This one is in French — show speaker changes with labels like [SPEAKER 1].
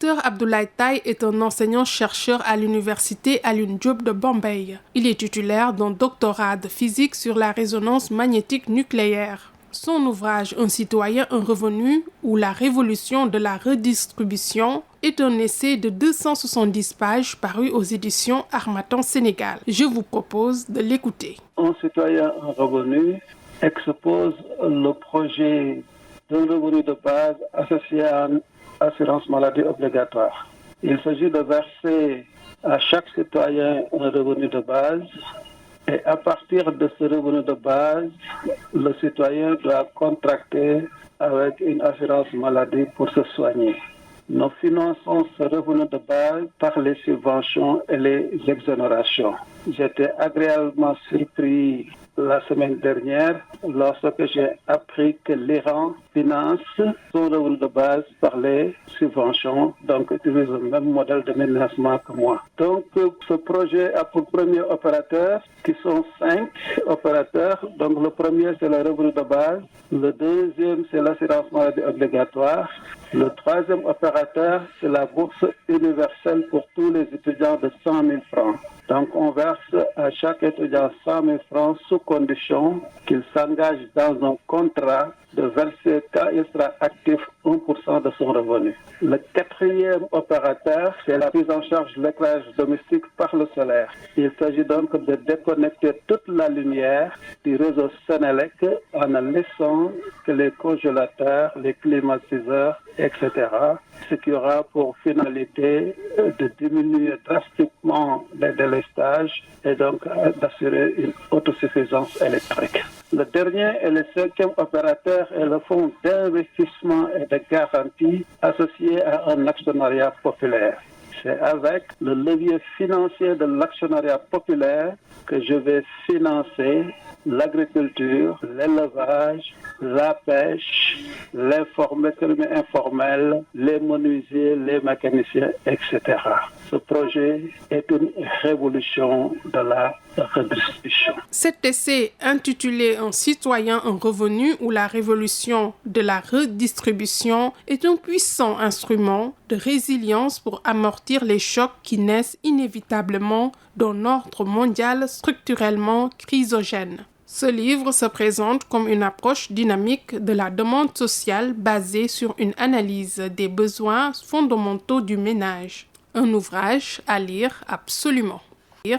[SPEAKER 1] Dr Abdoulaye Taye est un enseignant-chercheur à l'université Alioune Diop de Bombay. Il est titulaire d'un doctorat de physique sur la résonance magnétique nucléaire. Son ouvrage Un citoyen, un revenu ou la révolution de la redistribution est un essai de 270 pages paru aux éditions Harmattan Sénégal. Je vous propose de l'écouter.
[SPEAKER 2] Un citoyen, un revenu expose le projet d'un revenu de base associé à une assurance maladie obligatoire. Il s'agit de verser à chaque citoyen un revenu de base et à partir de ce revenu de base, le citoyen doit contracter avec une assurance maladie pour se soigner. Nous finançons ce revenu de base par les subventions et les exonérations. J'étais agréablement surpris la semaine dernière lorsque j'ai appris que l'Iran finance son revenu de base par les subventions, donc utilise le même modèle de financement que moi. Donc ce projet a pour premier opérateur, qui sont 5 opérateurs. Donc le premier c'est le revenu de base, le deuxième c'est l'assurance maladie obligatoire, le troisième opérateur c'est la bourse universelle pour tous les étudiants de 100 000 francs. Donc on verse à chaque étudiant 100 000 francs sous condition qu'il s'engage dans un contrat de verser quand il sera actif 1% de son revenu. Le quatrième opérateur, c'est la prise en charge de l'éclairage domestique par le solaire. Il s'agit donc de déconnecter toute la lumière du réseau Sénélec en ne laissant que les congélateurs, les climatiseurs, etc. Ce qui aura pour finalité de diminuer drastiquement les délestages et donc d'assurer une autosuffisance électrique. Le dernier et le cinquième opérateur est le fonds d'investissement et de garantie associé à un actionnariat populaire. C'est avec le levier financier de l'actionnariat populaire que je vais financer l'agriculture, l'élevage, la pêche, l'économie informelle, les menuisiers, les mécaniciens, etc. Ce projet est une révolution de la redistribution.
[SPEAKER 1] Cet essai intitulé Un citoyen, un revenu ou la révolution de la redistribution est un puissant instrument de résilience pour amortir les chocs qui naissent inévitablement d'un ordre mondial structurellement chrysogène. Ce livre se présente comme une approche dynamique de la demande sociale basée sur une analyse des besoins fondamentaux du ménage. Un ouvrage à lire absolument.